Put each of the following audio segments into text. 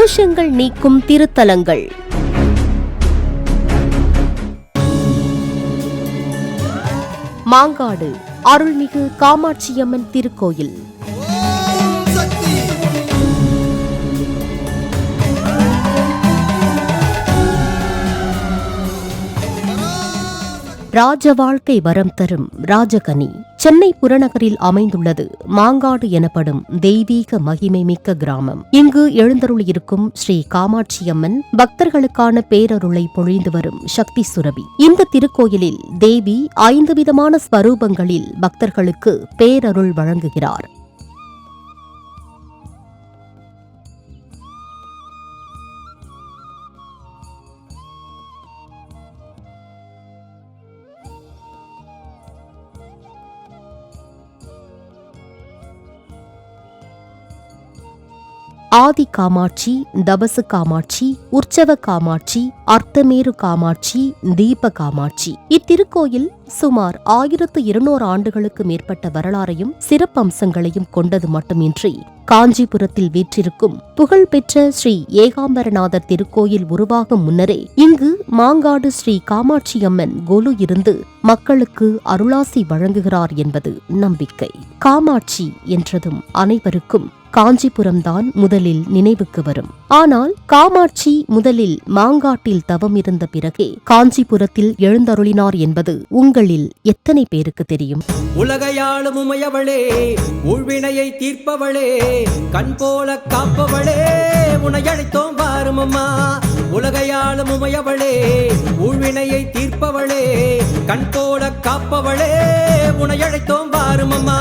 தோஷங்கள் நீக்கும் திருத்தலங்கள். மாங்காடு அருள்மிகு காமாட்சியம்மன் திருக்கோயில். ராஜ வாழ்க்கை வரம் தரும் ராஜகனி சென்னை புறநகரில் அமைந்துள்ளது மாங்காடு எனப்படும் தெய்வீக மகிமை மிக்க கிராமம். இங்கு எழுந்தருளியிருக்கும் ஸ்ரீ காமாட்சியம்மன் பக்தர்களுக்கான பேரருளை பொழிந்து வரும் சக்தி சுரபி. இந்த திருக்கோயிலில் தேவி 5 விதமான ஸ்வரூபங்களில் பக்தர்களுக்கு பேரருள் வழங்குகிறார். ஆதி காமாட்சி, தபசு காமாட்சி, உற்சவ காமாட்சி, அர்த்தமேரு காமாட்சி, தீப காமாட்சி. இத்திருக்கோயில் சுமார் 1200 ஆண்டுகளுக்கு மேற்பட்ட வரலாறையும் சிறப்பம்சங்களையும் கொண்டது மட்டுமின்றி காஞ்சிபுரத்தில் வீற்றிருக்கும் புகழ்பெற்ற ஸ்ரீ ஏகாம்பரநாதர் திருக்கோயில் உருவாகும் முன்னரே இங்கு மாங்காடு ஸ்ரீ காமாட்சியம்மன் கொலு இருந்து மக்களுக்கு அருளாசி வழங்குகிறார் என்பது நம்பிக்கை. காமாட்சி என்றதும் அனைவருக்கும் காஞ்சிபுரம்தான் முதலில் நினைவுக்கு வரும். ஆனால் காமாட்சி முதலில் மாங்காட்டில் தவம் இருந்த பிறகே காஞ்சிபுரத்தில் எழுந்தருளினார் என்பது உங்களில் எத்தனை பேருக்கு தெரியும்? உலகையாளும் உமையவளே, உள்வினையை தீர்ப்பவளே, கண் போல காப்பவளே, உன்னை அழைத்தோம் வாரும் அம்மா. உலகையாளும் உமையவளே, உள்வினையை தீர்ப்பவளே, கண் போல காப்பவளே, உன்னை அழைத்தோம் வாரும் அம்மா.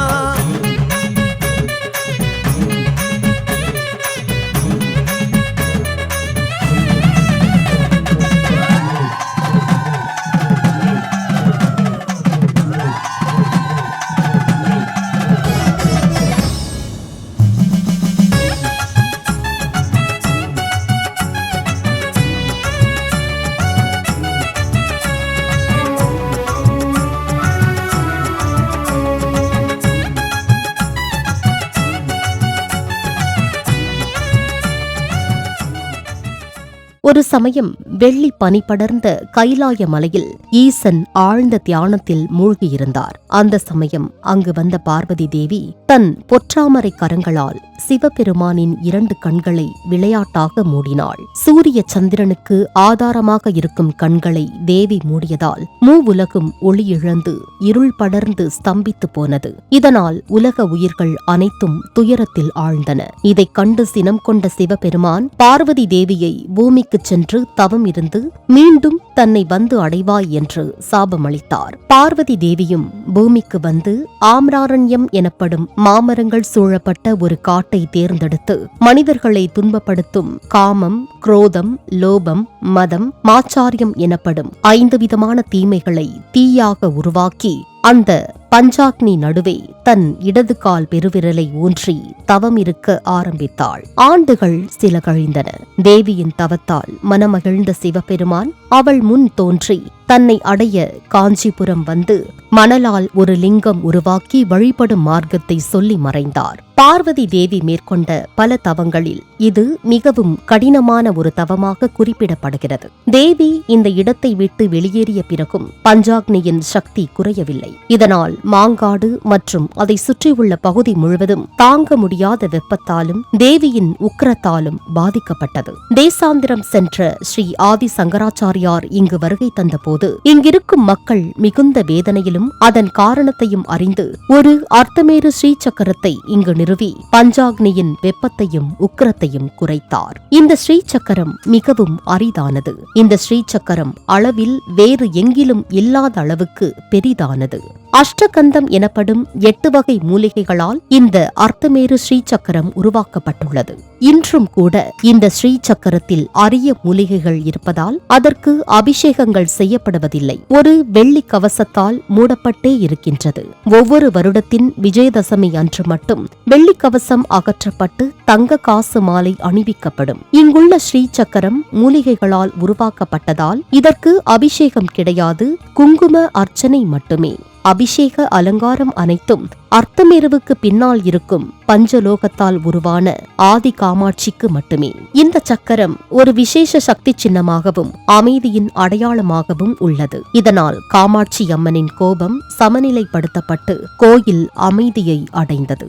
ஒரு சமயம் வெள்ளி பனி படர்ந்த கைலாய மலையில் ஈசன் ஆழ்ந்த தியானத்தில் மூழ்கியிருந்தார். அந்த சமயம் அங்கு வந்த பார்வதி தேவி தன் பொற்றாமரை கரங்களால் சிவபெருமானின் 2 கண்களை விளையாட்டாக மூடினாள். சூரிய சந்திரனுக்கு ஆதாரமாக இருக்கும் கண்களை தேவி மூடியதால் மூவுலகும் ஒளி இழந்து இருள் படர்ந்து ஸ்தம்பித்து போனது. இதனால் உலக உயிர்கள் அனைத்தும் துயரத்தில் ஆழ்ந்தன. இதைக் கண்டு சினம் கொண்ட சிவபெருமான் பார்வதி தேவியை பூமிக்கு சென்று தவம் இருந்து மீண்டும் தன்னை வந்து அடைவாய் என்று சாபமளித்தார். பார்வதி தேவியும் பூமிக்கு வந்து ஆம்ராரண்யம் எனப்படும் மாமரங்கள் சூழப்பட்ட ஒரு காட்டை தேர்ந்தெடுத்து மனிதர்களை துன்பப்படுத்தும் காமம், குரோதம், லோபம், மதம், மாச்சாரியம் எனப்படும் 5 விதமான தீமைகளை தீயாக உருவாக்கி அந்த பஞ்சாக்னி நடுவே தன் இடது கால் பெருவிரலை ஊன்றி தவம் இருக்க ஆரம்பித்தாள். ஆண்டுகள் சில கழிந்தன. தேவியின் தவத்தால் மனமகிழ்ந்த சிவபெருமான் அவள் முன் தோன்றி தன்னை அடைய காஞ்சிபுரம் வந்து மணலால் ஒரு லிங்கம் உருவாக்கி வழிபடும் மார்க்கத்தை சொல்லி மறைந்தார். பார்வதி தேவி மேற்கொண்ட பல தவங்களில் இது மிகவும் கடினமான ஒரு தவமாக குறிப்பிடப்படுகிறது. தேவி இந்த இடத்தை விட்டு வெளியேறிய பிறகும் பஞ்சாக்னியின் சக்தி குறையவில்லை. இதனால் மாங்காடு மற்றும் அதை சுற்றியுள்ள பகுதி முழுவதும் தாங்க முடியாத வெப்பத்தாலும் தேவியின் உக்கிரத்தாலும் பாதிக்கப்பட்டது. தேசாந்திரம் சென்ற ஸ்ரீ ஆதி சங்கராச்சாரியார் இங்கு வருகை தந்தபோது இங்கிருக்கும் மக்கள் மிகுந்த வேதனையிலும் அதன் காரணத்தையும் அறிந்து ஒரு அர்த்தமேரு ஸ்ரீசக்கரத்தை இங்கு நிறுவி பஞ்சாக்னியின் வெப்பத்தையும் உக்கிரத்தையும் குறைத்தார். இந்த ஸ்ரீசக்கரம் மிகவும் அரிதானது. இந்த ஸ்ரீசக்கரம் அளவில் வேறு எங்கிலும் இல்லாத அளவுக்கு பெரிதானது. அஷ்டகந்தம் எனப்படும் 8 வகை மூலிகைகளால் இந்த அர்த்தமேரு ஸ்ரீசக்கரம் உருவாக்கப்பட்டுள்ளது. இன்றும் கூட இந்த ஸ்ரீசக்கரத்தில் அரிய மூலிகைகள் இருப்பதால் அதற்கு அபிஷேகங்கள் செய்யப்படுவதில்லை. ஒரு வெள்ளி கவசத்தால் மூடப்பட்டே இருக்கின்றது. ஒவ்வொரு வருடத்தின் விஜயதசமி அன்று மட்டும் வெள்ளி கவசம் அகற்றப்பட்டு தங்க காசு மாலை அணிவிக்கப்படும். இங்குள்ள ஸ்ரீசக்கரம் மூலிகைகளால் உருவாக்கப்பட்டதால் இதற்கு அபிஷேகம் கிடையாது. குங்கும அர்ச்சனை மட்டுமே. அபிஷேக அலங்காரம் அனைத்தும் அர்த்தமேருவுக்கு பின்னால் இருக்கும் பஞ்சலோகத்தால் உருவான ஆதி காமாட்சிக்கு மட்டுமே. இந்த சக்கரம் ஒரு விசேஷ சக்தி சின்னமாகவும் அமைதியின் அடையாளமாகவும் உள்ளது. இதனால் காமாட்சி அம்மனின் கோபம் சமநிலைப்படுத்தப்பட்டு கோயில் அமைதியை அடைந்தது.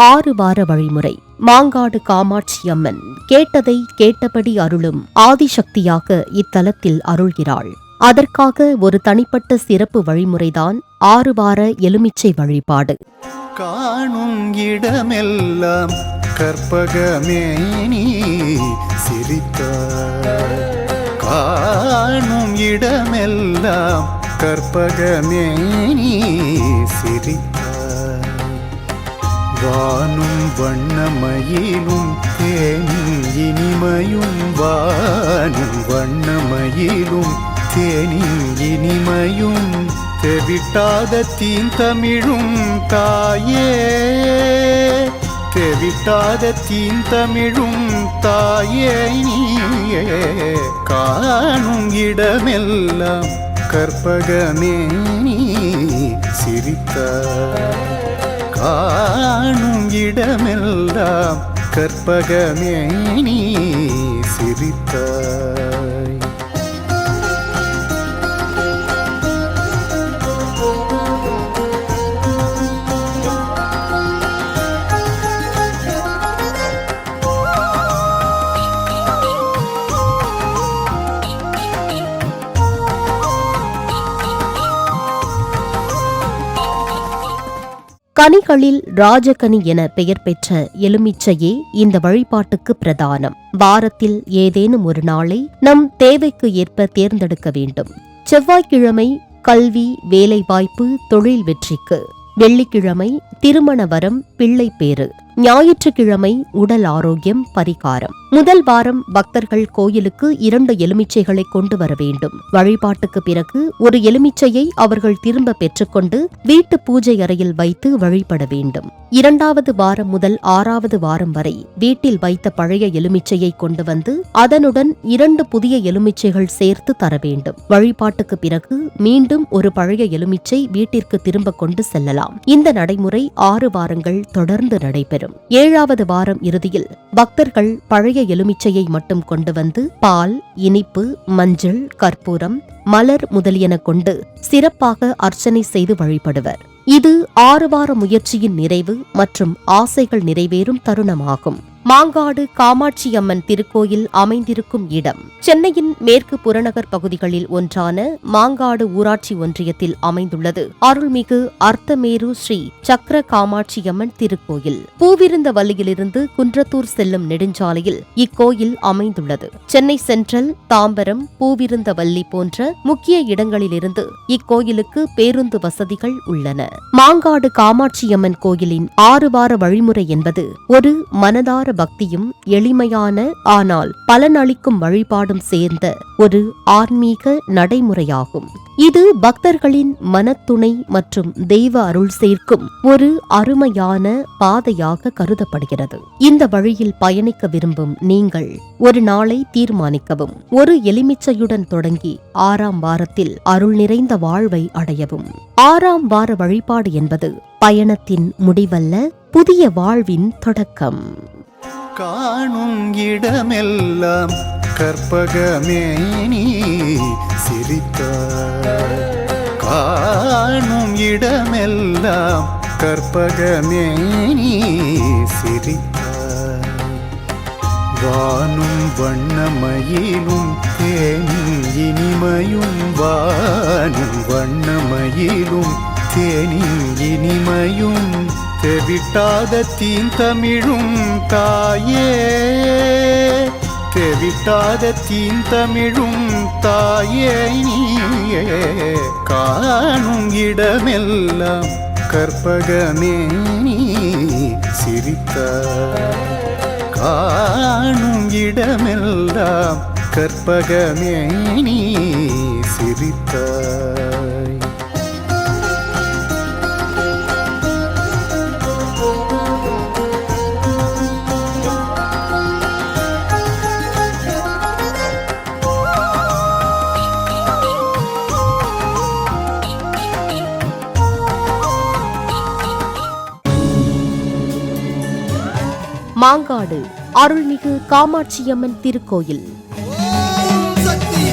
6 வார வழிமுறை. மாங்காடு காமாட்சி அம்மன் கேட்டதை கேட்டபடி அருளும் ஆதிசக்தியாக இத்தலத்தில் அருள்கிறாள். அதற்காக ஒரு தனிப்பட்ட சிறப்பு வழிமுறைதான் 6 வார எலுமிச்சை வழிபாடு. காணும் இடமெல்லாம் கற்பகமேனி சிரித்தாய், காணும் இடமெல்லாம் கற்பகமேனி சிரித்தாய். வானும் வண்ணமயிலும் தேனின் இனிமையும், வானும் வண்ணமயிலும் தேனின் இனிமையும், தெவிட்டாத தீந்தமிழும் தாயே, தெவிட்டாத தீந்தமிழும் தாயே நீயே. காணும் இடமெல்லாம் கற்பகமேனி சிரித்தாய், காணும் இடமெல்லாம் கற்பகமேனி சிரித்தாய். கனிகளில் ராஜகனி என பெயர் பெற்ற எலுமிச்சையே இந்த வழிபாட்டுக்கு பிரதானம். வாரத்தில் ஏதேனும் ஒரு நாளை நம் தேவைக்கு ஏற்ப தேர்ந்தெடுக்க வேண்டும். செவ்வாய்க்கிழமை கல்வி, வேலைவாய்ப்பு, தொழில் வெற்றிக்கு. வெள்ளிக்கிழமை திருமண வரம், பிள்ளை பேறு. ஞாயிற்றுக்கிழமை உடல் ஆரோக்கியம், பரிகாரம். முதல் வாரம் பக்தர்கள் கோயிலுக்கு 2 எலுமிச்சைகளை கொண்டு வர வேண்டும். வழிபாட்டுக்கு பிறகு ஒரு எலுமிச்சையை அவர்கள் திரும்ப பெற்றுக்கொண்டு வீட்டு பூஜை அறையில் வைத்து வழிபட வேண்டும். 2வது வாரம் முதல் 6வது வாரம் வரை வீட்டில் வைத்த பழைய எலுமிச்சையை கொண்டு வந்து அதனுடன் 2 புதிய எலுமிச்சைகள் சேர்த்து தர வேண்டும். வழிபாட்டுக்கு பிறகு மீண்டும் ஒரு பழைய எலுமிச்சை வீட்டிற்கு திரும்ப கொண்டு செல்லலாம். இந்த நடைமுறை 6 வாரங்கள் தொடர்ந்து நடைபெறும். 7வது வாரம் இறுதியில் பக்தர்கள் பழைய எலுமிச்சையை மட்டும் கொண்டு வந்து பால், இனிப்பு, மஞ்சள், கற்பூரம், மலர் முதலியன கொண்டு சிறப்பாக அர்ச்சனை செய்து வழிபடுவர். இது 6 வார முயற்சியின் நிறைவு மற்றும் ஆசைகள் நிறைவேறும் தருணமாகும். மாங்காடு காமாட்சி அம்மன் திருக்கோயில் அமைந்திருக்கும் இடம் சென்னையின் மேற்கு புறநகர் பகுதிகளில் ஒன்றான மாங்காடு ஊராட்சி ஒன்றியத்தில் அமைந்துள்ளது அருள்மிகு அர்த்தமேரு ஸ்ரீ சக்கர காமாட்சி அம்மன் திருக்கோயில். பூவிருந்தவல்லியிலிருந்து குன்றத்தூர் செல்லும் நெடுஞ்சாலையில் இக்கோயில் அமைந்துள்ளது. சென்னை சென்ட்ரல், தாம்பரம், பூவிருந்தவல்லி போன்ற முக்கிய இடங்களிலிருந்து இக்கோயிலுக்கு பேருந்து வசதிகள் உள்ளன. மாங்காடு காமாட்சியம்மன் கோயிலின் 6 வார வழிமுறை என்பது ஒரு மனதார பக்தியும் எளிமையான ஆனால் பலனளிக்கும் வழிபாடும் சேர்ந்த ஒரு ஆன்மீக நடைமுறையாகும். இது பக்தர்களின் மனத்துணை மற்றும் தெய்வ அருள் சேர்க்கும் ஒரு அருமையான பாதையாக கருதப்படுகிறது. இந்த வழியில் பயணிக்க விரும்பும் நீங்கள் ஒரு நாளை தீர்மானிக்கவும். ஒரு எலுமிச்சையுடன் தொடங்கி 6ஆம் வாரத்தில் அருள் நிறைந்த வாழ்வை அடையவும். 6ஆம் வார வழிபாடு என்பது பயணத்தின் முடிவல்ல, புதிய வாழ்வின் தொடக்கம். காணும் இடமெல்லாம் கற்பகமேனி சிரித்தாய், காணும் இடமெல்லாம் கற்பகமேனி சிரித்தாய். வானும் வண்ணமயிலும் தேனின் இனிமையும், வானும் வண்ணமயிலும் தேனின் இனிமையும், தெவிட்டாத தீந்தமிழும் தாயே, தெவிட்டாத தீந்தமிழும் தாயே நீயே. காணும் இடமெல்லாம் கற்பகமேனி சிரித்தாய், காணும் இடமெல்லாம் கற்பகமேனி சிரித்தாய். மாங்காடு அருள்மிகு காமாட்சியம்மன் திருக்கோயில். சக்தி